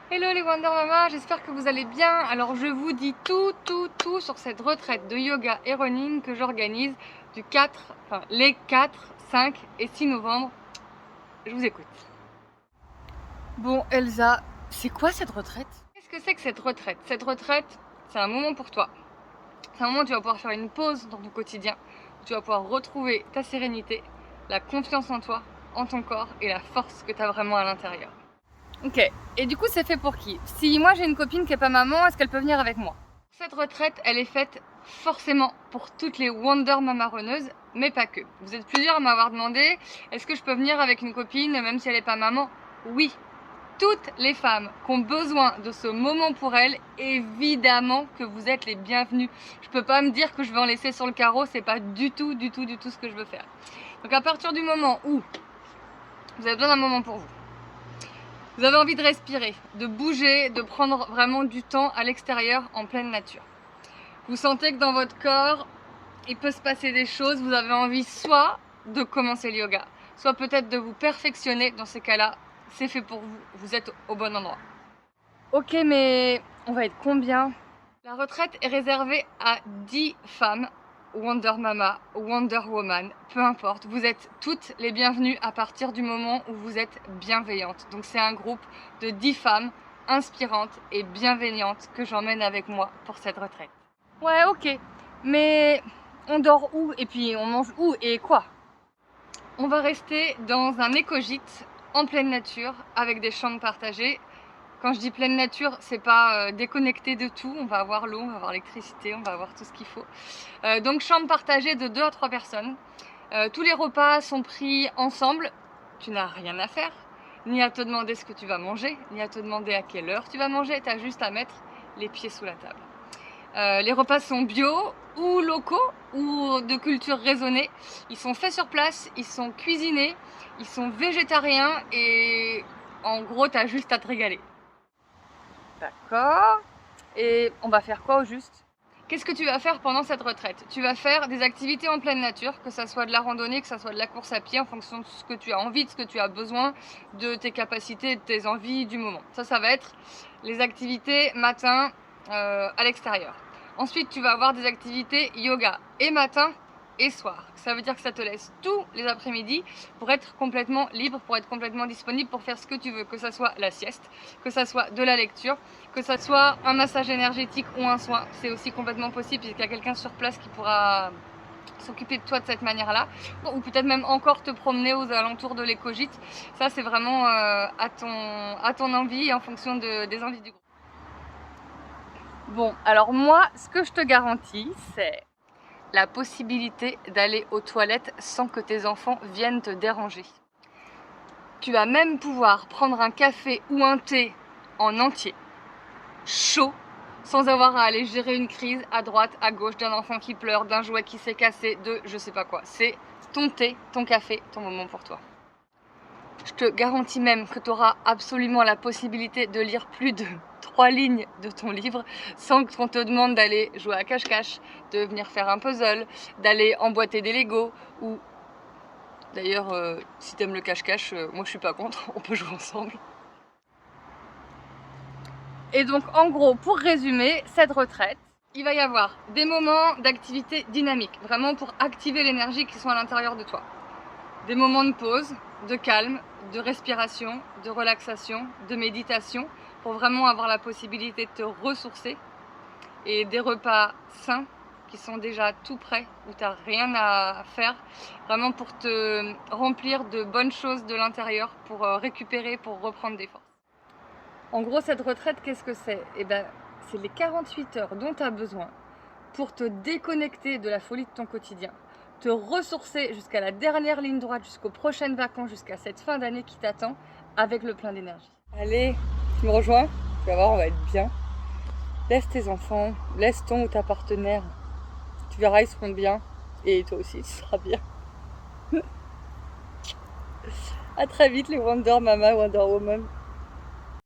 Hello les Wonder Mama, j'espère que vous allez bien. Alors je vous dis tout sur cette retraite de yoga et running que j'organise du 4, les 4, 5 et 6 novembre. Je vous écoute. Bon Elsa, c'est quoi cette retraite? Qu'est-ce que c'est que cette retraite? Cette retraite, c'est un moment pour toi. C'est un moment où tu vas pouvoir faire une pause dans ton quotidien, où tu vas pouvoir retrouver ta sérénité, la confiance en toi, en ton corps et la force que tu as vraiment à l'intérieur. Ok, et du coup c'est fait pour qui? Si moi j'ai une copine qui est pas maman, est-ce qu'elle peut venir avec moi? Cette retraite, elle est faite forcément pour toutes les Wonder Mama runneuses, mais pas que. Vous êtes plusieurs à m'avoir demandé, est-ce que je peux venir avec une copine même si elle est pas maman? Oui, toutes les femmes qui ont besoin de ce moment pour elles, évidemment que vous êtes les bienvenues. Je peux pas me dire que je vais en laisser sur le carreau, c'est pas du tout ce que je veux faire. Donc à partir du moment où vous avez besoin d'un moment pour vous, vous avez envie de respirer, de bouger, de prendre vraiment du temps à l'extérieur en pleine nature. Vous sentez que dans votre corps, il peut se passer des choses, vous avez envie soit de commencer le yoga, soit peut-être de vous perfectionner. Dans ces cas-là, c'est fait pour vous, vous êtes au bon endroit. Ok, mais on va être combien? La retraite est réservée à 10 femmes, Wonder Mama, Wonder Woman, peu importe. Vous êtes toutes les bienvenues à partir du moment où vous êtes bienveillantes. Donc c'est un groupe de 10 femmes inspirantes et bienveillantes que j'emmène avec moi pour cette retraite. Ouais, ok, mais on dort où? Et puis on mange où et quoi? On va rester dans un écogîte en pleine nature avec des chambres partagées. Quand je dis pleine nature, c'est pas déconnecté de tout. On va avoir l'eau, on va avoir l'électricité, on va avoir tout ce qu'il faut. Donc chambre partagée de 2 à 3 personnes. Tous les repas sont pris ensemble. Tu n'as rien à faire, ni à te demander ce que tu vas manger, ni à te demander à quelle heure tu vas manger. Tu as juste à mettre les pieds sous la table. Les repas sont bio ou locaux ou de culture raisonnée. Ils sont faits sur place, ils sont cuisinés, ils sont végétariens et en gros, tu as juste à te régaler. D'accord. Et on va faire quoi au juste? Qu'est-ce que tu vas faire pendant cette retraite? Tu vas faire des activités en pleine nature, que ça soit de la randonnée, que ça soit de la course à pied, en fonction de ce que tu as envie, de ce que tu as besoin, de tes capacités, de tes envies du moment. Ça va être les activités matin à l'extérieur. Ensuite, tu vas avoir des activités yoga et matin et soir. Ça veut dire que ça te laisse tous les après-midi pour être complètement libre, pour être complètement disponible, pour faire ce que tu veux, que ça soit la sieste, que ça soit de la lecture, que ça soit un massage énergétique ou un soin. C'est aussi complètement possible puisqu'il y a quelqu'un sur place qui pourra s'occuper de toi de cette manière-là, ou peut-être même encore te promener aux alentours de l'écogîte. Ça, c'est vraiment à ton envie et en fonction des envies du groupe. Bon, alors moi, ce que je te garantis, c'est la possibilité d'aller aux toilettes sans que tes enfants viennent te déranger. Tu vas même pouvoir prendre un café ou un thé en entier, chaud, sans avoir à aller gérer une crise à droite, à gauche, d'un enfant qui pleure, d'un jouet qui s'est cassé, de je sais pas quoi. C'est ton thé, ton café, ton moment pour toi. Je te garantis même que tu auras absolument la possibilité de lire plus de 3 lignes de ton livre sans qu'on te demande d'aller jouer à cache-cache, de venir faire un puzzle, d'aller emboîter des Lego ou... D'ailleurs, si t'aimes le cache-cache, moi je suis pas contre, on peut jouer ensemble. Et donc en gros, pour résumer cette retraite, il va y avoir des moments d'activité dynamique, vraiment pour activer l'énergie qui sont à l'intérieur de toi. Des moments de pause, de calme, de respiration, de relaxation, de méditation, pour vraiment avoir la possibilité de te ressourcer. Et des repas sains qui sont déjà tout prêts, où tu n'as rien à faire, vraiment pour te remplir de bonnes choses de l'intérieur, pour récupérer, pour reprendre des forces. En gros, cette retraite, qu'est-ce que c'est? Eh ben, c'est les 48 heures dont tu as besoin pour te déconnecter de la folie de ton quotidien, te ressourcer jusqu'à la dernière ligne droite, jusqu'aux prochaines vacances, jusqu'à cette fin d'année qui t'attend, avec le plein d'énergie. Allez, tu me rejoins? Tu vas voir, on va être bien. Laisse tes enfants, laisse ton ou ta partenaire. Tu verras, ils seront bien. Et toi aussi, tu seras bien. À très vite les Wonder Mama, Wonder Woman.